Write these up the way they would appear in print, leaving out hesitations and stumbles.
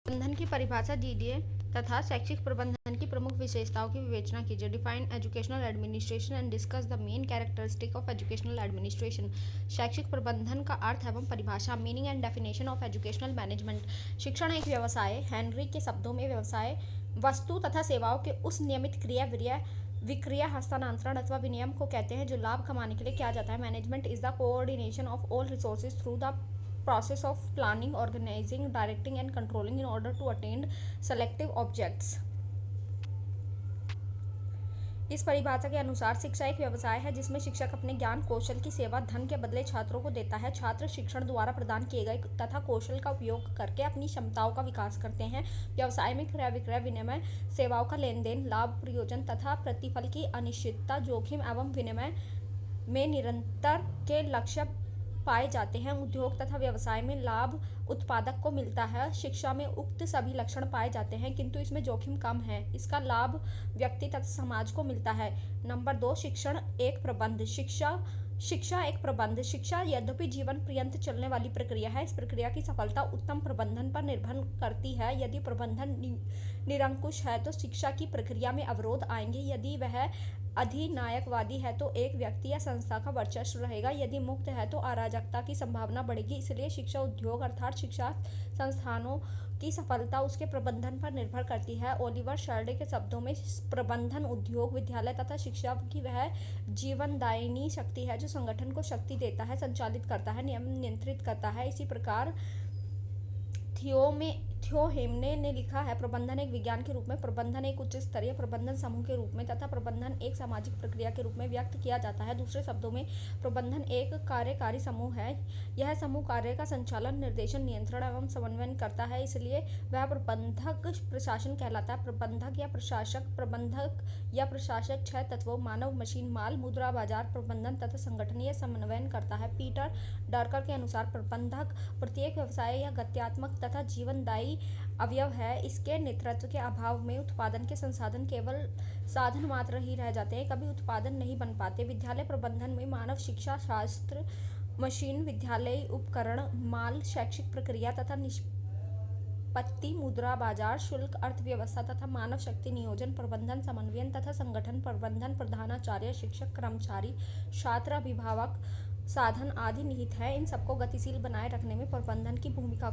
प्रबंधन की परिभाषा दीजिए तथा शैक्षिक प्रबंधन की प्रमुख विशेषताओं की विवेचना कीजिए। Define educational administration and discuss the main characteristic of educational administration. शैक्षिक प्रबंधन का अर्थ एवं परिभाषा। Meaning and definition of educational management. शिक्षण एक व्यवसाय। हेनरी के शब्दों में व्यवसाय वस्तु तथा सेवाओं के उस नियमित क्रिया विक्रिया हस्तांतरण अथवा विनिमय को कहते हैं जो लाभ कमाने के लिए किया जाता है। Management is the coordination of all resources through the process of planning, organizing, directing and controlling in order to attain selective objects। इस परिभाषा के अनुसार शिक्षा एक व्यवसाय है जिसमें शिक्षक अपने ज्ञान कौशल की सेवा धन के बदले छात्रों को देता है। छात्र शिक्षण द्वारा प्रदान किए गए तथा कौशल का उपयोग करके अपनी क्षमताओं का विकास करते हैं। व्यवसाय में क्रय विक्रय विनिमय सेवाओं का लेन देन लाभ प्रयोजन तथा प्रतिफल की अनिश्चितता जोखिम एवं विनिमय में निरंतर के लक्ष्य पाए जाते हैं। उद्योग तथा व्यवसाय में लाभ उत्पादक को मिलता है। शिक्षा में उक्त सभी लक्षण पाए जाते हैं किंतु इसमें जोखिम कम है। इसका लाभ व्यक्ति तथा समाज को मिलता है। नंबर 2 शिक्षण एक प्रबंध। शिक्षा एक प्रबंध। शिक्षा यद्यपि जीवन पर्यंत चलने वाली प्रक्रिया है। इस प्रक्रिया की सफलता उत्तम प्रबंधन पर निर्भर करती है। यदि प्रबंधन निरंकुश है तो शिक्षा की प्रक्रिया में अवरोध आएंगे। यदि वह अधिनायकवादी है तो एक व्यक्ति या संस्था का वर्चस्व रहेगा। यदि मुक्त है तो अराजकता की संभावना बढ़ेगी। इसलिए शिक्षा उद्योग अर्थात शिक्षा संस्थानों की सफलता उसके प्रबंधन पर निर्भर करती है। ओलिवर शर्डे के शब्दों में प्रबंधन उद्योग विद्यालय तथा शिक्षा की वह जीवनदायिनी शक्ति है जो संगठन को शक्ति देता है, संचालित करता है, नियंत्रित करता है। इसी प्रकार थियो हेमने ने लिखा है प्रबंधन एक विज्ञान के रूप में, प्रबंधन एक उच्च स्तरीय प्रबंधन समूह के रूप में तथा प्रबंधन एक सामाजिक प्रक्रिया के रूप में व्यक्त किया जाता है। दूसरे शब्दों में प्रबंधन एक कार्यकारी समूह है। यह समूह कार्य का संचालन निर्देशन नियंत्रण एवं समन्वय करता है, इसलिए वह प्रबंधक प्रशासन कहलाता है। प्रबंधक या प्रशासक 6 तत्वों मानव मशीन माल मुद्रा बाजार प्रबंधन तथा संगठनीय समन्वय करता है। पीटर डरकर के अनुसार प्रबंधक प्रत्येक व्यवसाय या गत्यात्मक तथा जीवनदायी अवयव है। इसके नेतृत्व के अभाव में उत्पादन के संसाधन केवल साधन मात्र ही रह जाते हैं, कभी उत्पादन नहीं बन पाते। विद्यालय प्रबंधन में मानव शिक्षा शास्त्र मशीन विद्यालय उपकरण माल शैक्षिक प्रक्रिया तथा निष्पत्ति मुद्रा बाजार शुल्क अर्थव्यवस्था तथा मानव शक्ति नियोजन प्रबंधन समन्वय तथा संगठन प्रबंधन प्रधानाचार्य शिक्षक कर्मचारी छात्र अभिभावक साधन आदि निहित है। इन सबको गतिशील बनाए रखने में प्रबंधन की भूमिका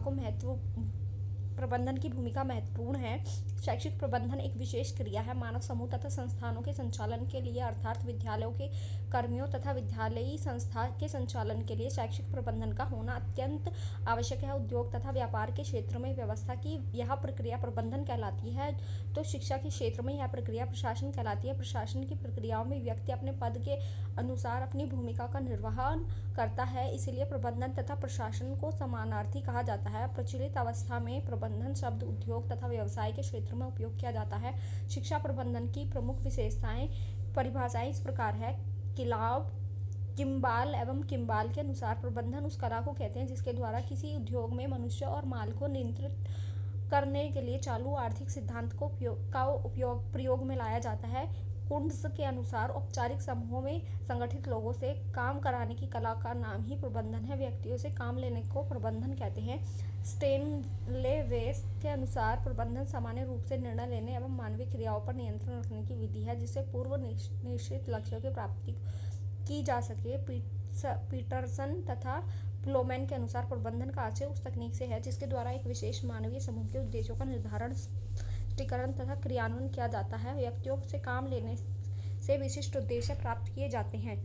महत्वपूर्ण है। शैक्षिक प्रबंधन एक विशेष क्रिया है। मानव समूह तथा संस्थानों के संचालन के लिए अर्थात विद्यालयों के कर्मियों तथा विद्यालयी संस्था के संचालन के लिए शैक्षिक प्रबंधन का होना अत्यंत आवश्यक है। उद्योग तथा व्यापार के क्षेत्र में व्यवस्था की यह प्रक्रिया प्रबंधन कहलाती है तो शिक्षा के क्षेत्र में यह प्रक्रिया प्रशासन कहलाती है। प्रशासन की प्रक्रियाओं में व्यक्ति अपने पद के अनुसार अपनी भूमिका का निर्वहन करता है, इसलिए प्रबंधन तथा प्रशासन को समानार्थी कहा जाता है। प्रचलित अवस्था में प्रबंधन शब्द उद्योग तथा व्यवसाय के क्षेत्र में उपयोग किया जाता है। शिक्षा प्रबंधन की प्रमुख विशेषताएं परिभाषाएं इस प्रकार है। किम्बाल एवं किम्बाल के अनुसार प्रबंधन उस कला को कहते हैं जिसके द्वारा किसी उद्योग में मनुष्य और माल को नियंत्रित करने के लिए चालू आर्थिक सिद्धांत को प्रयोग में लाया जाता है। कुंड्स के अनुसार औपचारिक समूहों में संगठित लोगों से काम कराने की कला का नाम ही प्रबंधन है। व्यक्तियों से काम लेने को प्रबंधन कहते हैं। स्टेनलेवेस के अनुसार प्रबंधन सामान्य रूप से निर्णय लेने एवं मानवीय क्रियाओं पर नियंत्रण रखने की विधि है जिससे पूर्व निश्चित लक्ष्यों की प्राप्ति की जा सके। पीटरसन तथा प्लोमैन के अनुसार प्रबंधन का आशय उस तकनीक से है जिसके द्वारा एक विशेष मानवीय समूह के उद्देश्यों का निर्धारण स्पष्टीकरण तथा क्रियान्वयन किया जाता है। व्यक्तियों से काम लेने से विशिष्ट उद्देश्य प्राप्त किए जाते हैं।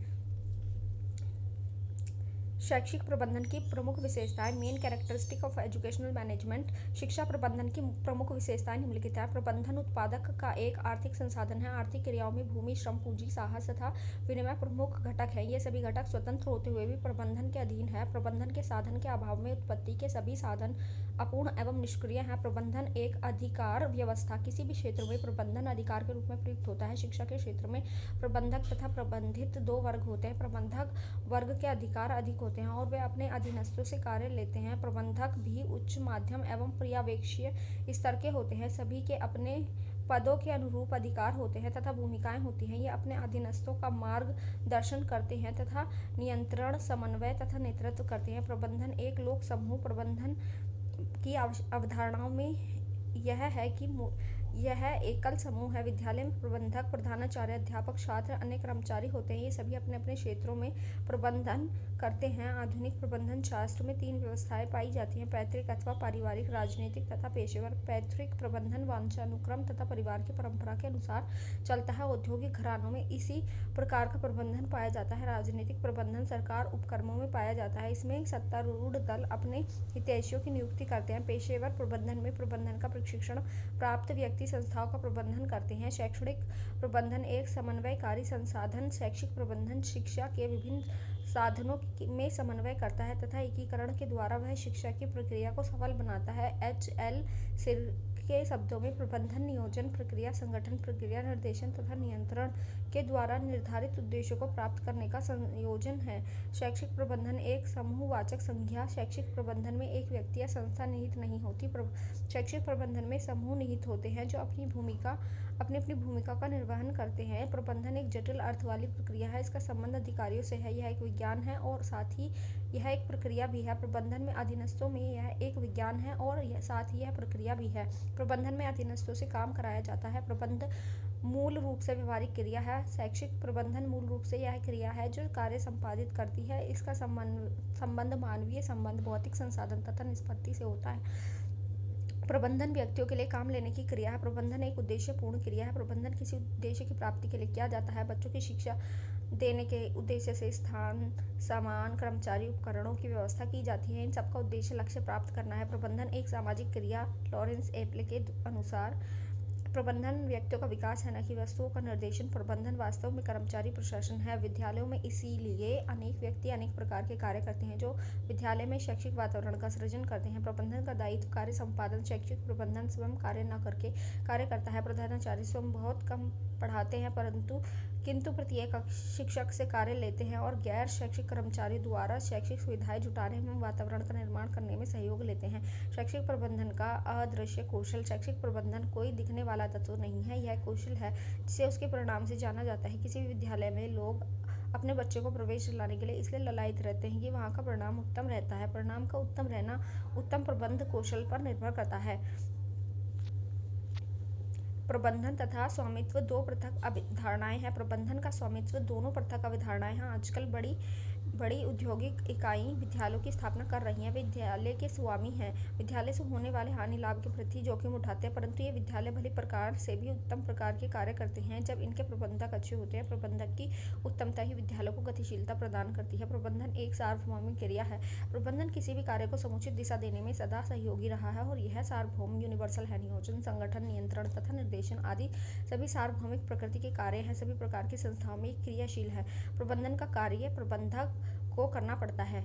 शैक्षिक प्रबंधन की प्रमुख विशेषताएं main characteristic of educational management. शिक्षा प्रबंधन की प्रमुख विशेषताएं निम्नलिखित है। प्रबंधन उत्पादक का एक आर्थिक संसाधन है। आर्थिक क्रियाओं में भूमि श्रम पूंजी साहस तथा विनिमय प्रमुख घटक है। ये सभी घटक स्वतंत्र होते हुए भी प्रबंधन के अधीन है। प्रबंधन के साधन के अभाव में उत्पत्ति के सभी साधन अपूर्ण एवं निष्क्रिय है। प्रबंधन एक अधिकार व्यवस्था किसी भी क्षेत्र में प्रबंधन अधिकार के रूप में प्रयुक्त होता है। शिक्षा के क्षेत्र में प्रबंधक तथा प्रबंधित 2 वर्ग होते हैं। प्रबंधक वर्ग के अधिकार अधिक होते हैं और वे अपने अधीनस्थों से कार्य लेते हैं। प्रबंधक भी उच्च मध्यम एवं पर्यवेक्षीय स्तर के होते हैं। सभी के अपने पदों के अनुरूप अधिकार होते हैं तथा भूमिकाएं होती हैं। ये अपने अधीनस्थों का मार्गदर्शन करते हैं तथा नियंत्रण समन्वय तथा नेतृत्व करते हैं। प्रबंधन एक लोक समूह प्रबंधन की अवधारणाओं में यह है कि यह एकल समूह है। विद्यालय में प्रबंधक, प्रधानाचार्य, अध्यापक, छात्र, अन्य कर्मचारी होते हैं। ये सभी अपने अपने क्षेत्रों में प्रबंधन करते हैं। आधुनिक प्रबंधन शास्त्र में 3 व्यवस्थाएं पाई जाती हैं: पैतृक अथवा पारिवारिक, राजनीतिक तथा पेशेवर। पैतृक प्रबंधन वंशानुक्रम तथा परिवार की परंपरा के अनुसार चलता है। औद्योगिक घरानों में इसी प्रकार का प्रबंधन पाया जाता है। राजनीतिक प्रबंधन सरकार उपक्रमों में पाया जाता है। इसमें सत्तारूढ़ दल अपने हितैषियों की नियुक्ति करते हैं। पेशेवर प्रबंधन में प्रबंधन का प्रशिक्षण प्राप्त व्यक्ति संस्थाओं का प्रबंधन करते हैं। शैक्षणिक प्रबंधन एक समन्वयकारी संसाधन। शैक्षिक प्रबंधन शिक्षा के विभिन्न साधनों में समन्वय करता है तथा एकीकरण के द्वारा वह शिक्षा की प्रक्रिया को सफल बनाता है। HL सिर के शब्दों में प्रबंधन नियोजन प्रक्रिया, संगठन प्रक्रिया, निर्देशन तथा नियंत्रण के द्वारा निर्धारित उद्देश्यों को प्राप्त करने का संयोजन है। शैक्षिक प्रबंधन एक समूहवाचक संज्ञा। शैक्षिक प्रबंधन में एक व्यक्ति या संस्था निहित नहीं होती। शैक्षिक प्रबंधन में समूह निहित होते हैं जो अपनी अपनी भूमिका का निर्वहन करते हैं। प्रबंधन एक जटिल अर्थ वाली प्रक्रिया है। इसका संबंध अधिकारियों से है। यह एक विज्ञान है और साथ ही यह एक प्रक्रिया भी है। प्रबंधन में अधीनस्थों में यह एक विज्ञान है और साथ ही यह प्रक्रिया भी है। प्रबंधन में अधीनस्थों से काम कराया जाता है। प्रबंध मूल रूप से व्यवहारिक क्रिया है। शैक्षिक प्रबंधन मूल रूप से यह क्रिया है जो कार्य संपादित करती है। इसका संबंध मानवीय संबंध, भौतिक संसाधन तथा निष्पत्ति से होता है। प्रबंधन व्यक्तियों के लिए काम लेने की क्रिया है। प्रबंधन एक उद्देश्यपूर्ण क्रिया है। प्रबंधन किसी उद्देश्य की प्राप्ति के लिए किया जाता है। बच्चों की शिक्षा देने के उद्देश्य से स्थान, सामान, कर्मचारी, उपकरणों की व्यवस्था की जाती है। इन सबका उद्देश्य लक्ष्य प्राप्त करना है। प्रबंधन एक सामाजिक क्रिया। लॉरेंस एप्ले के अनुसार प्रबंधन व्यक्तियों का विकास है, न कि वस्तुओं का निर्देशन। प्रबंधन वास्तव में कर्मचारी प्रशासन है। विद्यालयों में इसीलिए अनेक व्यक्ति अनेक प्रकार के कार्य करते हैं जो विद्यालय में शैक्षिक वातावरण का सृजन करते हैं। प्रबंधन का दायित्व कार्य संपादन। शैक्षिक प्रबंधन स्वयं कार्य न करके कार्य करता है। प्रधानाचार्य स्वयं बहुत कम पढ़ाते हैं किंतु प्रत्येक शिक्षक से कार्य लेते हैं और गैर शैक्षिक कर्मचारियों द्वारा शैक्षिक सुविधाएं जुटाने एवं वातावरण का निर्माण करने में सहयोग लेते हैं। शैक्षिक प्रबंधन का अदृश्य कौशल। शैक्षिक प्रबंधन कोई दिखने वाला तत्व नहीं है, यह कौशल है जिसे उसके परिणाम से जाना जाता है। किसी भी विद्यालय में लोग अपने बच्चों को प्रवेश दिलाने के लिए इसलिए ललायित रहते हैं कि वहाँ का परिणाम उत्तम रहता है। परिणाम का उत्तम रहना उत्तम प्रबंध कौशल पर निर्भर करता है। प्रबंधन तथा स्वामित्व दो पृथक अवधारणाएं हैं। प्रबंधन का स्वामित्व दोनों पृथक अवधारणाएं हैं। आजकल बड़ी औद्योगिक इकाई विद्यालयों की स्थापना कर रही हैं। वे विद्यालय के स्वामी हैं। विद्यालय से होने वाले हानि लाभ के प्रति जोखिम उठाते हैं, परंतु ये विद्यालय भली प्रकार से भी उत्तम प्रकार के कार्य करते हैं जब इनके प्रबंधक अच्छे होते हैं। प्रबंधक की उत्तमता ही विद्यालय को गतिशीलता प्रदान करती है। प्रबंधन एक सार्वभौमिक क्रिया है। प्रबंधन किसी भी कार्य को समुचित दिशा देने में सदा सहयोगी रहा है और यह सार्वभौम यूनिवर्सल है। नियोजन, संगठन, नियंत्रण तथा निर्देशन आदि सभी सार्वभौमिक प्रकृति के कार्य हैं। सभी प्रकार की संस्थाओं में क्रियाशील है। प्रबंधन का कार्य प्रबंधक को करना पड़ता है।